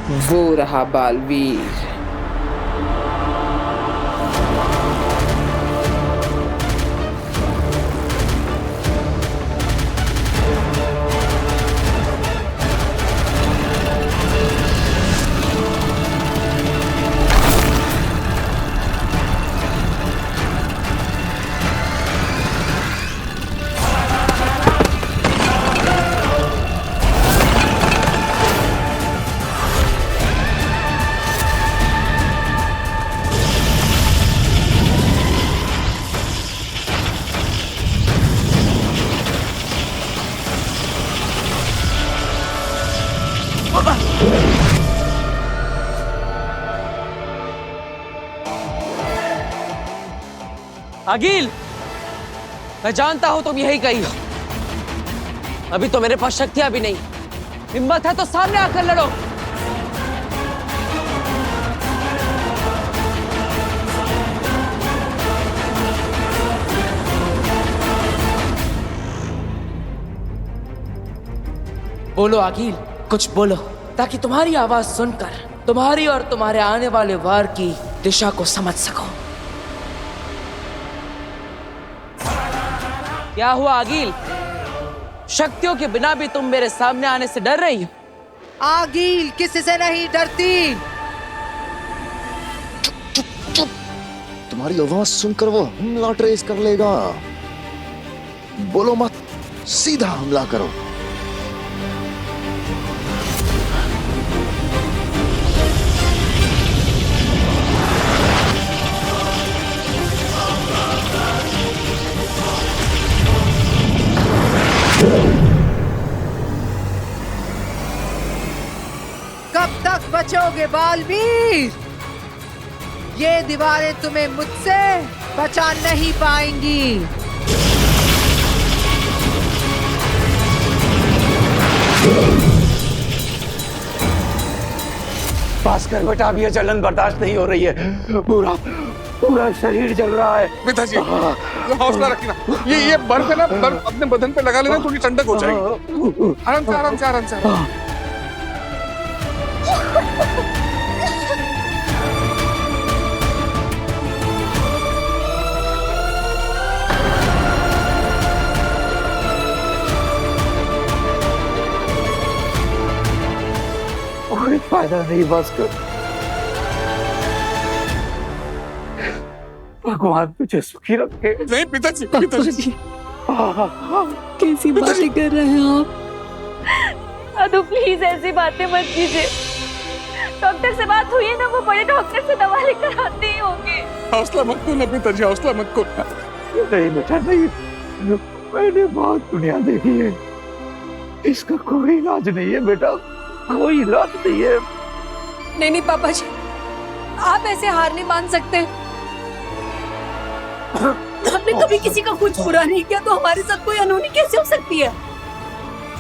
वो रहा बालवीर। अगिल, मैं जानता हूं तुम यही कही हो। अभी तो मेरे पास शक्तियां भी नहीं। हिम्मत है तो सामने आकर लड़ो। बोलो अगिल, कुछ बोलो ताकि तुम्हारी आवाज सुनकर तुम्हारी और तुम्हारे आने वाले वार की दिशा को समझ सको। क्या हुआ अगिल? शक्तियों के बिना भी तुम मेरे सामने आने से डर रही हो? आगिल किसी से नहीं डरती। चुप चुप चुप, तुम्हारी आवाज सुनकर वो हमला ट्रेस कर लेगा। बोलो मत, सीधा हमला करो। कब तक बचोगे बालवीर? ये दीवारें तुम्हें मुझसे बचा नहीं पाएंगी। भास्कर बेटा, अब ये जलन बर्दाश्त नहीं हो रही है। पूरा पूरा शरीर जल रहा है। पिताजी हौसला रखना। ये बर्फ है ना, बर्फ अपने बदन पे लगा लेना, थोड़ी ठंडक हो जाएगी। आराम से आराम से आराम से। कोई फायदा नहीं भास्कर। भगवान तुझे सुखी रखे। नहीं पिताजी, पिताजी कैसी बातें कर रहे हैं आप? अदु प्लीज ऐसी बातें मत कीजिए। डॉक्टर से बात हुई है ना, वो बड़े डॉक्टर से दवा लेकर आते ही होंगे। हौसला मत खोना पिताजी, हौसला मत खोना। नहीं बेटा नहीं, मैंने बहुत दुनिया देखी है। इसका कोई इलाज नहीं है बेटा, कोई इलाज नहीं है। नहीं नहीं पापा जी, आप ऐसे हार नहीं मान सकते। हमने कभी किसी का कुछ बुरा नहीं किया, तो हमारे साथ कोई अनहोनी कैसे हो सकती है?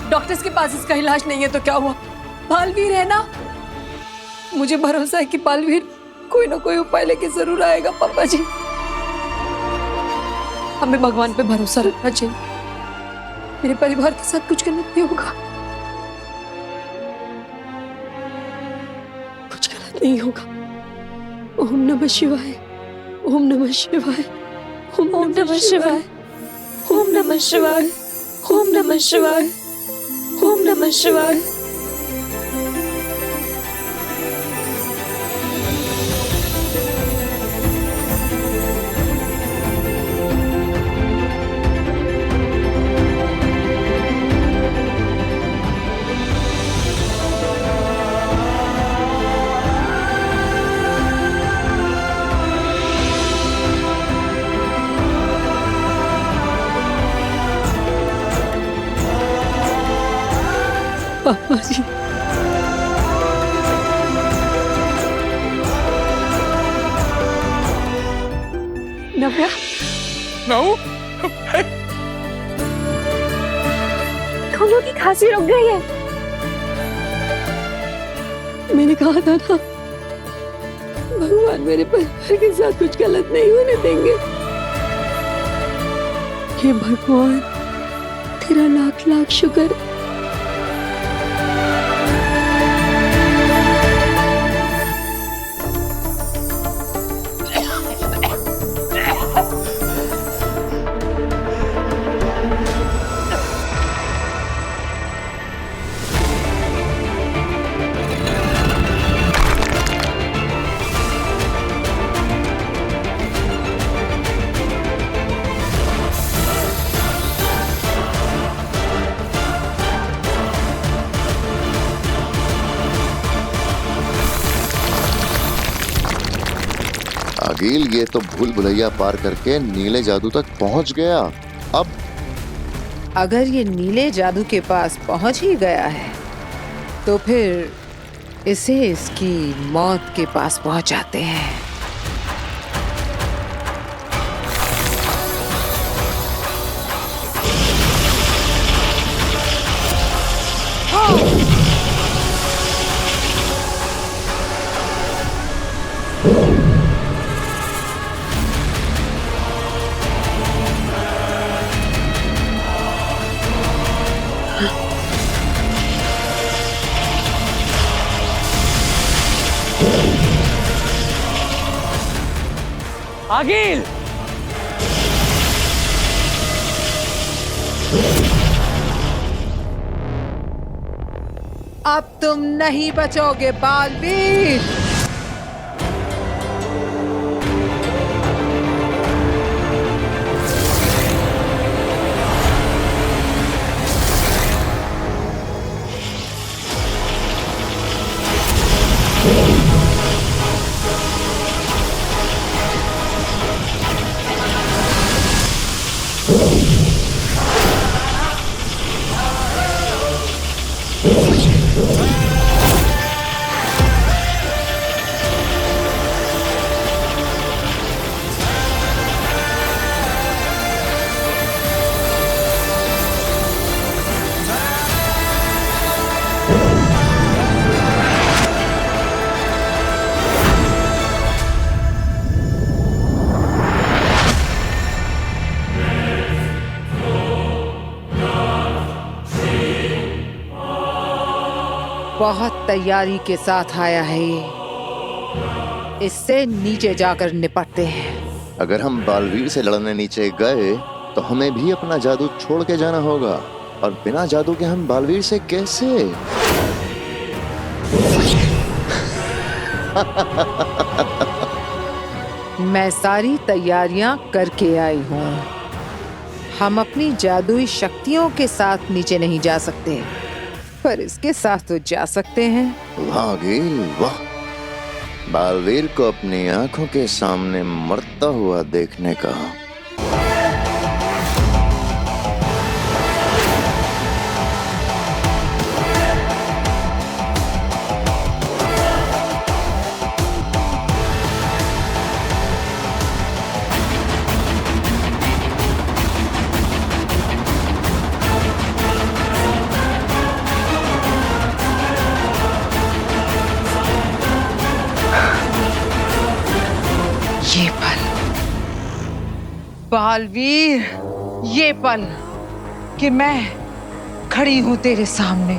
डॉक्टर्स के पास इसका इलाज नहीं है तो क्या हुआ? बालवीर है ना, मुझे भरोसा है कि बालवीर कोई ना कोई उपाय लेके जरूर आएगा। पापा जी, हमें भगवान पे भरोसा रखना चाहिए। मेरे परिवार के साथ कुछ गलत नहीं होगा, कुछ गलत नहीं होगा। ओम नमः शिवाय, ओम नमः शिवाय, ओम नमः शिवाय, ओम नमः शिवाय, ओम नमः शिवाय, ओम नमः शिवाय। पापा जी, नव्या, नाऊ, दोनों की खांसी रुक गई है। मैंने कहा था ना, भगवान मेरे परिवार के साथ कुछ गलत नहीं होने देंगे। हे भगवान, तेरा लाख लाख शुक्र। आगिल, ये तो भूल भुलैया पार करके नीले जादू तक पहुंच गया। अब अगर ये नीले जादू के पास पहुंच ही गया है तो फिर इसे इसकी मौत के पास पहुंचाते हैं। आगिल! अब तुम नहीं बचोगे बालवीर। बहुत तैयारी के साथ आया है ये। इससे नीचे जाकर निपटते हैं। अगर हम बालवीर से लड़ने नीचे गए तो हमें भी अपना जादू छोड़ के जाना होगा, और बिना जादू के हम बालवीर से कैसे? मैं सारी तैयारियां करके आई हूँ। हम अपनी जादुई शक्तियों के साथ नीचे नहीं जा सकते, पर इसके साथ तो जा सकते हैं। वाह आगिल, वाह! बालवीर को अपनी आंखों के सामने मरता हुआ देखने का। ये पल बालवीर, ये पल कि मैं खड़ी हूं तेरे सामने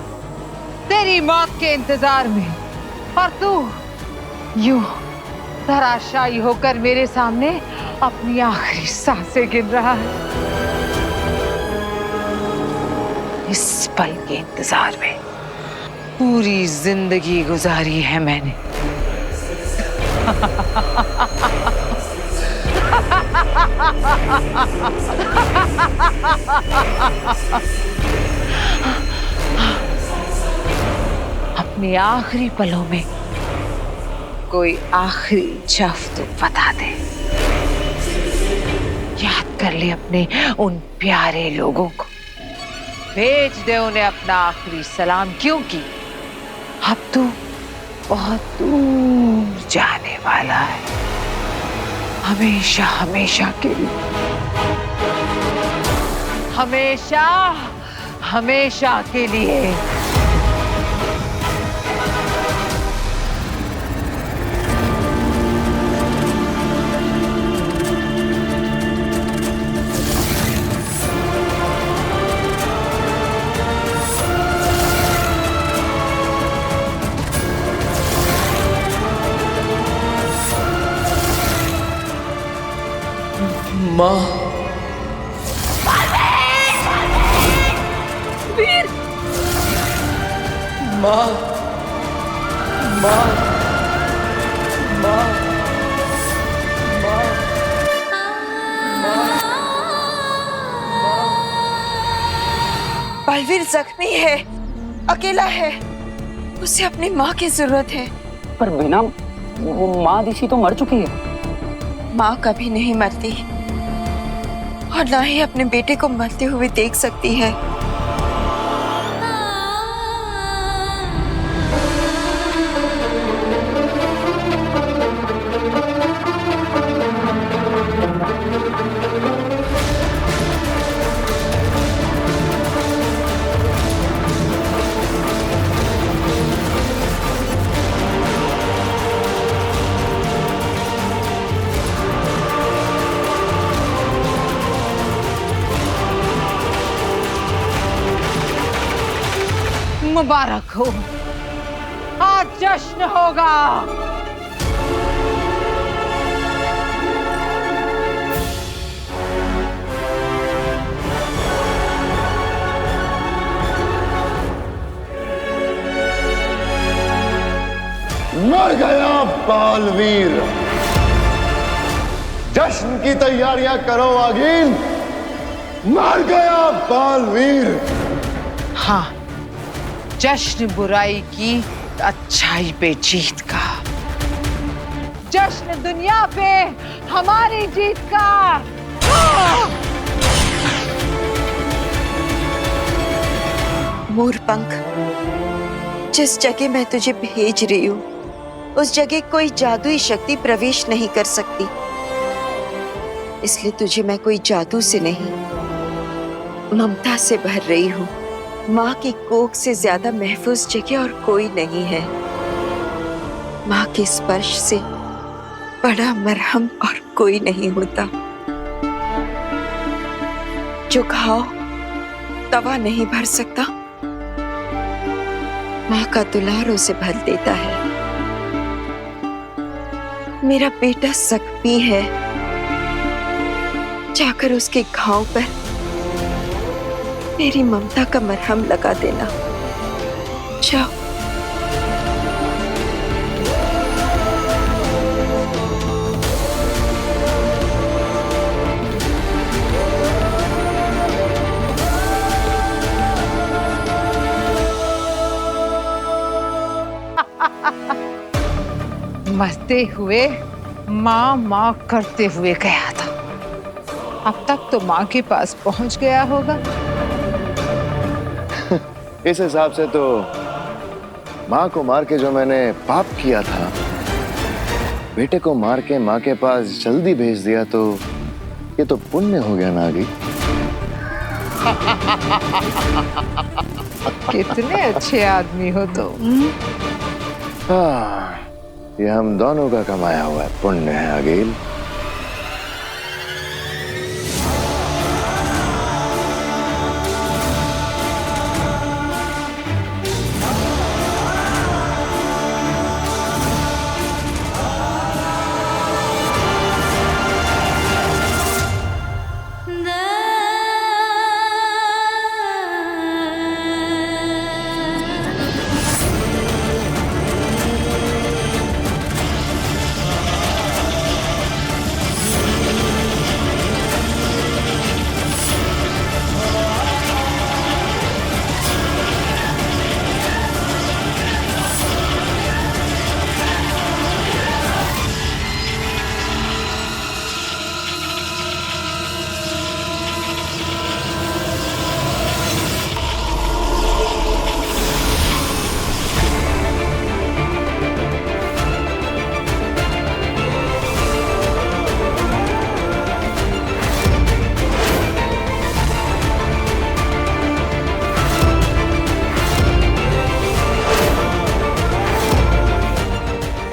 तेरी मौत के इंतजार में, और तू यूं धराशायी होकर मेरे सामने अपनी आखिरी सांसें गिन रहा है। इस पल के इंतजार में पूरी जिंदगी गुजारी है मैंने। अपने आखिरी पलों में कोई आखिरी जफ तो बता दे। याद कर ले अपने उन प्यारे लोगों को, भेज दे उन्हें अपना आखिरी सलाम, क्योंकि अब तू बहुत दूर जाने वाला है, हमेशा हमेशा के लिए, हमेशा हमेशा के लिए। माँ, वीर! माँ, माँ, माँ, बालवीर जख्मी है, अकेला है, उसे अपनी माँ की जरूरत है। पर बिना वो माँ दिशी तो मर चुकी है। माँ कभी नहीं मरती और ना ही अपने बेटे को मरते हुए देख सकती है। मुबारक हो, आज जश्न होगा। मर गया बालवीर। जश्न की तैयारियां करो आगिल। मर गया बालवीर। हाँ, जश्न बुराई की अच्छाई पे जीत का, जश्न दुनिया पे हमारी जीत का। मोरपंख, जिस जगह मैं तुझे भेज रही हूँ उस जगह कोई जादुई शक्ति प्रवेश नहीं कर सकती, इसलिए तुझे मैं कोई जादू से नहीं, ममता से भर रही हूँ। माँ की कोख से ज्यादा महफूज जगह और कोई नहीं है। माँ के स्पर्श से बड़ा मरहम और कोई नहीं होता। जो घाव तवा नहीं भर सकता, माँ का दुलार उसे भर देता है। मेरा बेटा जख्मी है, जाकर उसके घाव पर मेरी ममता का मरहम लगा देना। जाओ। मरते हुए माँ माँ करते हुए गया था, अब तक तो माँ के पास पहुंच गया होगा। इस हिसाब से तो माँ को मार के जो मैंने पाप किया था, बेटे को मार के माँ के पास जल्दी भेज दिया, तो ये तो पुण्य हो गया नागी। कितने अच्छे आदमी हो तुम। हाँ, ये हम दोनों का कमाया हुआ है पुण्य है अगिल।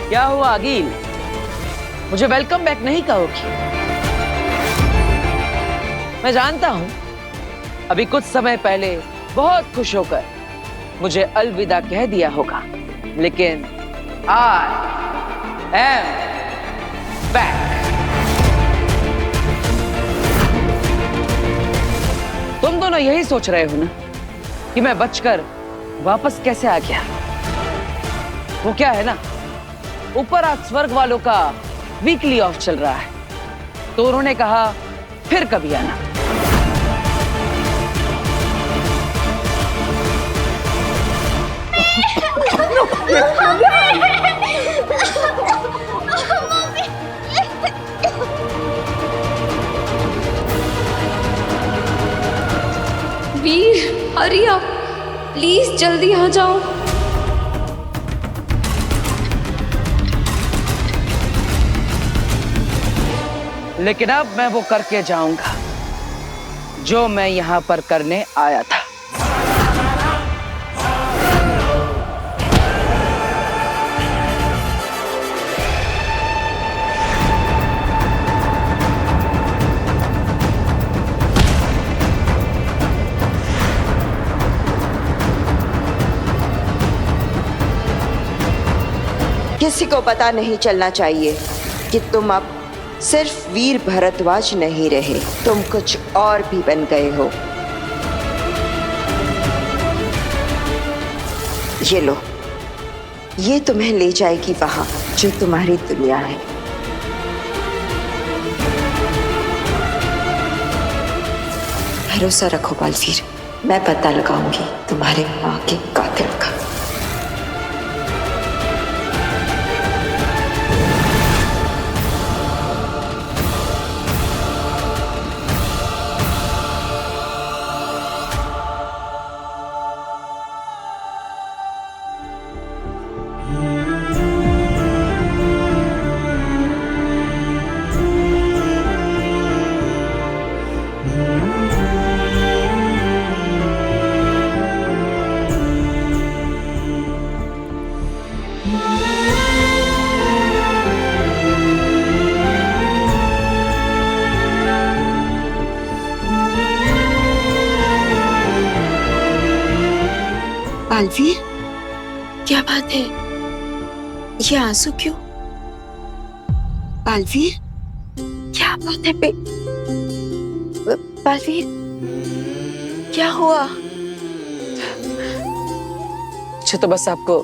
क्या हुआ अगील, मुझे वेलकम बैक नहीं कहोगी? मैं जानता हूं अभी कुछ समय पहले बहुत खुश होकर मुझे अलविदा कह दिया होगा, लेकिन आई एम बैक। तुम दोनों यही सोच रहे हो ना कि मैं बचकर वापस कैसे आ गया? वो क्या है ना, ऊपर आज स्वर्ग वालों का वीकली ऑफ चल रहा है, तो उन्होंने कहा फिर कभी आना। प्लीज जल्दी आ जाओ। लेकिन अब मैं वो करके जाऊंगा जो मैं यहां पर करने आया था। किसी को पता नहीं चलना चाहिए कि तुम अब सिर्फ वीर भरद्वाज नहीं रहे, तुम कुछ और भी बन गए हो। ये लो, ये तुम्हें ले जाएगी वहां जो तुम्हारी दुनिया है। भरोसा रखो बालवीर, मैं पता लगाऊंगी तुम्हारे माँ के कातिल का। बालवीर, क्या बात है? ये आंसू क्यों? बालवीर, क्या बात है बालवीर, क्या हुआ? मुझे तो बस आपको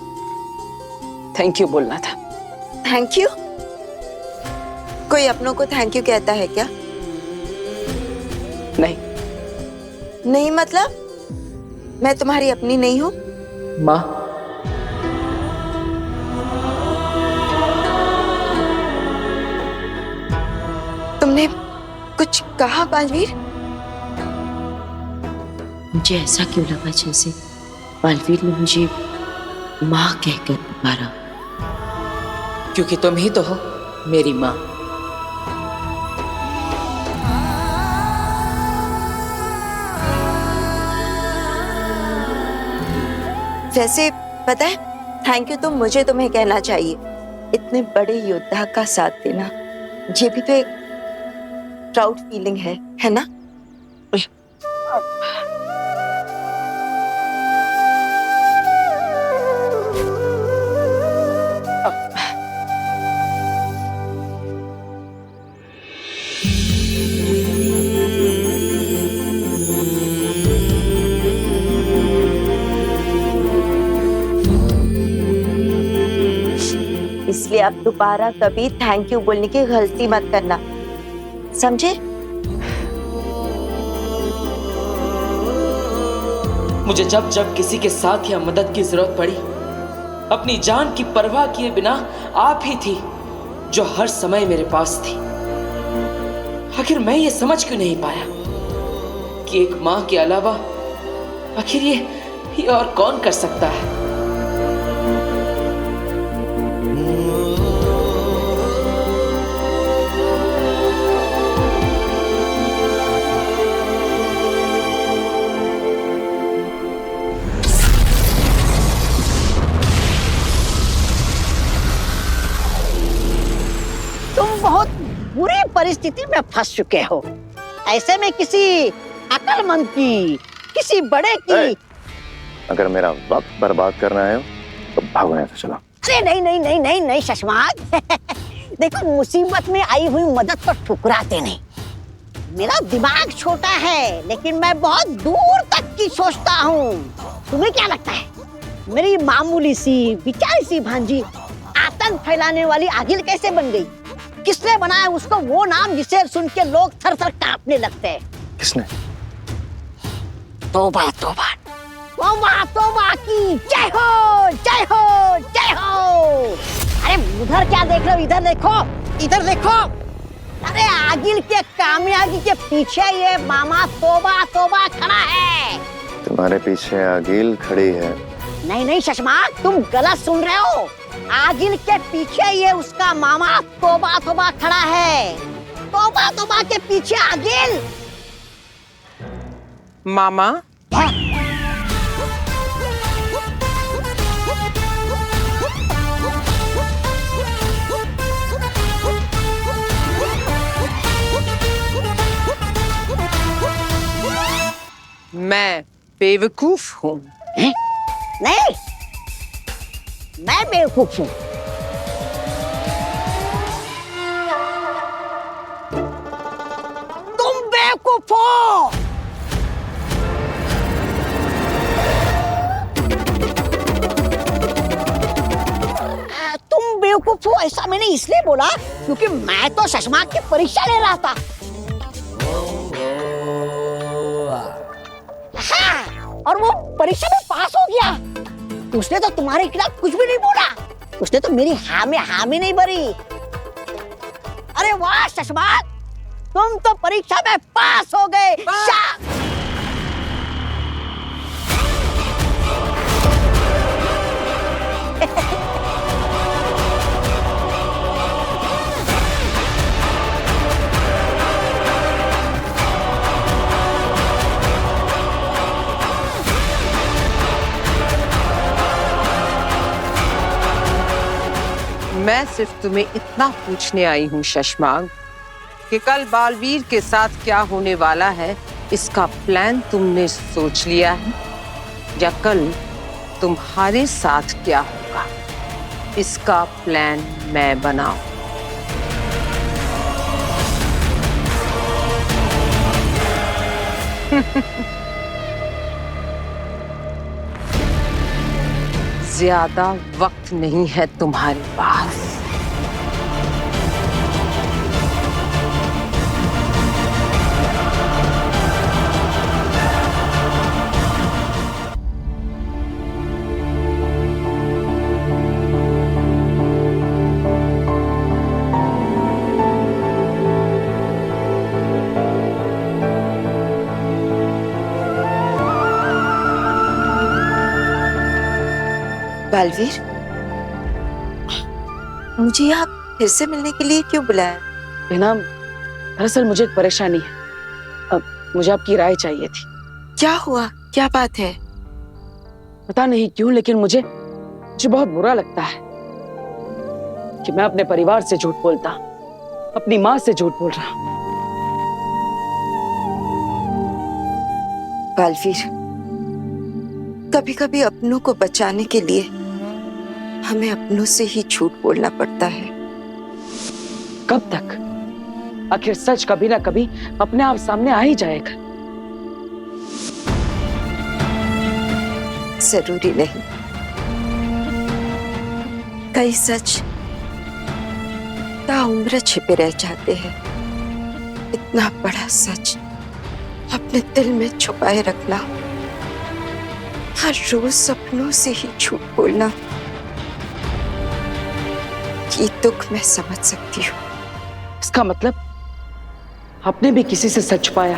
थैंक यू बोलना था। Thank you? कोई अपनों को थैंक यू कहता है क्या? नहीं। नहीं मतलब? मैं तुम्हारी अपनी नहीं हूं? माँ, तुमने कुछ कहा बालवीर? मुझे ऐसा क्यों लगा जैसे बालवीर ने मुझे माँ कहकर पुकारा, क्योंकि तुम ही तो हो मेरी माँ। वैसे पता है, थैंक यू तो मुझे तुम्हें कहना चाहिए। इतने बड़े योद्धा का साथ देना, ये भी तो एक प्राउड फीलिंग है ना? इसलिए अब दोबारा कभी थैंक यू बोलने की गलती मत करना, समझे? मुझे जब जब किसी के साथ या मदद की जरूरत पड़ी, अपनी जान की परवाह किए बिना आप ही थी जो हर समय मेरे पास थी। आखिर मैं ये समझ क्यों नहीं पाया कि एक माँ के अलावा आखिर ये और कौन कर सकता है? बहुत बुरी परिस्थिति में फंस चुके हो। ऐसे में किसी अक्लमंद की, किसी बड़े की अगर मेरा वक्त बर्बाद करना है तो भागो यहाँ से, चलो। अरे नहीं नहीं नहीं नहीं नहीं शशमाक देखो, मुसीबत में आई हुई मदद को ठुकराते नहीं। मेरा दिमाग छोटा है लेकिन मैं बहुत दूर तक की सोचता हूँ। तुम्हें क्या लगता है मेरी मामूली सी बेचारी सी भांजी आतंक फैलाने वाली आगिल कैसे बन गई? किसने बनाया उसको वो नाम जिसे सुन के लोग थर थर कांपने लगते हैं? किसने? तौबा तौबा तौबा तौबा की जय हो जय हो जय हो। अरे उधर क्या देख रहे हो? इधर देखो, इधर देखो। अरे आगिल के कामयाबी के पीछे ये मामा तौबा तौबा खड़ा है। तुम्हारे पीछे आगिल खड़ी है। नहीं नहीं शशमाक, तुम गलत सुन रहे हो। आगिल के पीछे ये उसका मामा तोबा तोबा खड़ा है। तोबा तोबा के पीछे आगिल। मामा, मैं बेवकूफ हूँ। नहीं, मैं बेवकूफ हूँ। तुम बेवकूफ हो। तुम बेवकूफ हो ऐसा मैंने इसलिए बोला क्योंकि मैं तो शशमाक की परीक्षा ले रहा था। हाँ, और वो परीक्षा में पास हो गया। उसने तो तुम्हारे खिलाफ कुछ भी नहीं बोला। उसने तो मेरी हामी नहीं भरी। अरे वाह शशमाक, तुम तो परीक्षा में पास हो गए। मैं सिर्फ तुम्हें इतना पूछने आई हूँ शशमाक कि कल बालवीर के साथ क्या होने वाला है, इसका प्लान तुमने सोच लिया है? या कल तुम्हारे साथ क्या होगा, इसका प्लान मैं बनाऊं? ज्यादा वक्त नहीं है तुम्हारे पास। बालवीर, मुझे यहाँ फिर से मिलने के लिए क्यों बुलाया? बेना, दरअसल मुझे एक परेशानी है। अब मुझे आपकी राय चाहिए थी। क्या हुआ? क्या बात है? पता नहीं क्यों, लेकिन मुझे बहुत बुरा लगता है कि मैं अपने परिवार से झूठ बोलता, अपनी माँ से झूठ बोल रहा। बालवीर, कभी कभी अपनों को बचाने के लिए हमें अपनों से ही झूठ बोलना पड़ता है। कब तक? आखिर सच कभी ना कभी अपने आप सामने आ ही जाएगा। जरूरी नहीं। कई सच ताउम्र छिपे रह जाते हैं। इतना बड़ा सच अपने दिल में छुपाए रखना, हर रोज सपनों से ही झूठ बोलना, ये दुख मैं समझ सकती हूँ। इसका मतलब आपने भी किसी से सच छुपाया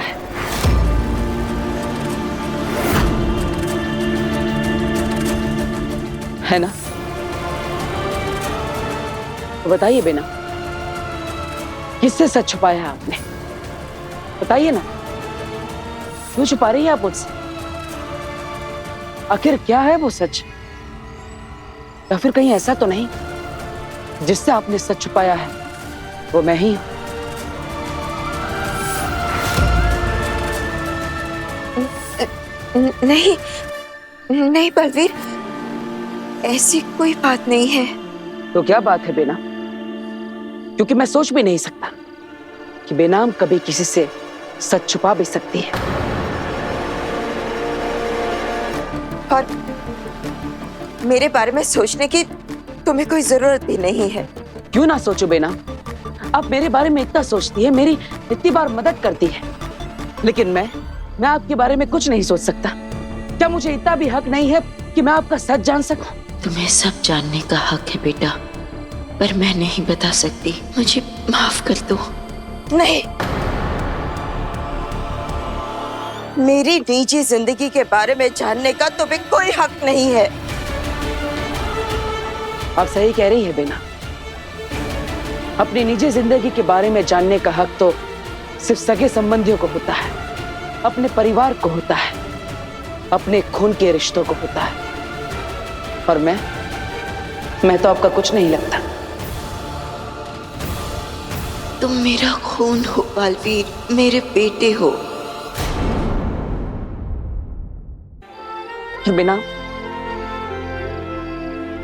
है ना? तो बताइए बेना, किससे सच छुपाया है आपने? बताइए ना, क्यों छुपा रही है आप मुझसे? आखिर क्या है वो सच? या फिर कहीं ऐसा तो नहीं जिससे आपने सच छुपाया है वो मैं ही हूं? नहीं नहीं बलवीर, ऐसी कोई बात नहीं है। तो क्या बात है बेना? क्योंकि मैं सोच भी नहीं सकता कि बेनाम कभी किसी से सच छुपा भी सकती है। और मेरे बारे में सोचने की तुम्हें कोई जरूरत भी नहीं है। क्यों ना सोचो बेना, आप मेरे बारे में इतना सोचती है, मेरी इतनी बार मदद करती है, लेकिन मैं आपके बारे में कुछ नहीं सोच सकता। क्या मुझे इतना भी हक नहीं है कि मैं आपका सच जान सकूं? तुम्हें सब जानने का हक है बेटा, पर मैं नहीं बता सकती। मुझे माफ कर दो। नहीं, मेरी निजी जिंदगी के बारे में जानने का तुम्हें कोई हक नहीं है। आप सही कह रही है बेना। अपनी निजी जिंदगी के बारे में जानने का हक तो सिर्फ सगे संबंधियों को होता है, अपने परिवार को होता है, अपने खून के रिश्तों को होता है। और मैं तो आपका कुछ नहीं लगता। तुम मेरा खून हो बालवीर, मेरे बेटे हो। बिना,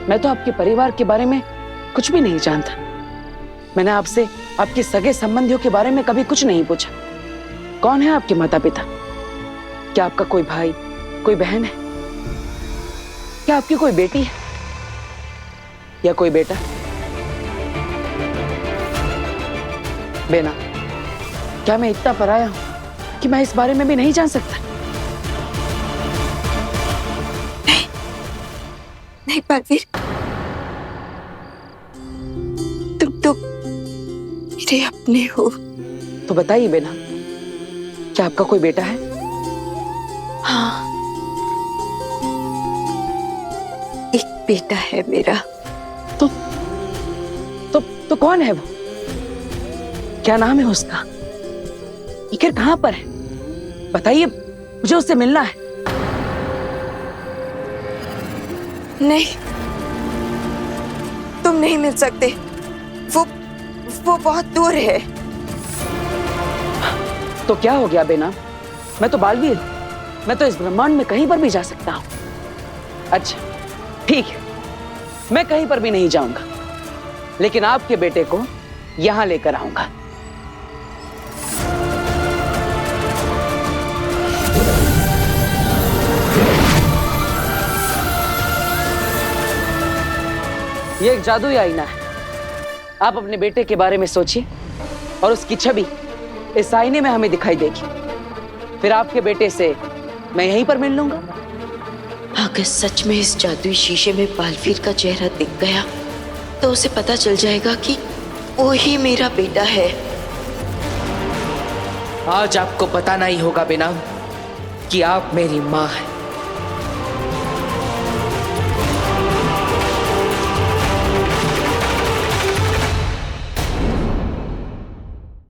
मैं तो आपके परिवार के बारे में कुछ भी नहीं जानता। मैंने आपसे आपके सगे संबंधियों के बारे में कभी कुछ नहीं पूछा। कौन है आपके माता पिता? क्या आपका कोई भाई, कोई बहन है? क्या आपकी कोई बेटी है या कोई बेटा? बेना, क्या मैं इतना पराया हूं कि मैं इस बारे में भी नहीं जान सकता? नहीं बालवीर, तुम तो मेरे अपने हो। तो बताइए बेना, क्या आपका कोई बेटा है? हाँ, एक बेटा है मेरा। तो कौन है वो? क्या नाम है उसका? आखिर कहां पर है? बताइए, मुझे उससे मिलना है। नहीं, तुम नहीं मिल सकते। वो बहुत दूर है। तो क्या हो गया बेना? मैं तो बालवीर, मैं तो इस ब्रह्मांड में कहीं पर भी जा सकता हूं। अच्छा ठीक है, मैं कहीं पर भी नहीं जाऊंगा, लेकिन आपके बेटे को यहां लेकर आऊंगा। ये एक जादुई आईना है। आप अपने बेटे के बारे में सोचिए और उसकी छवि इस आईने में हमें दिखाई देगी। फिर आपके बेटे से मैं यहीं पर मिल लूंगा। अगर सच में इस जादुई शीशे में बालवीर का चेहरा दिख गया तो उसे पता चल जाएगा कि वो ही मेरा बेटा है। आज आपको बताना ही होगा बेना कि आप मेरी माँ हैं।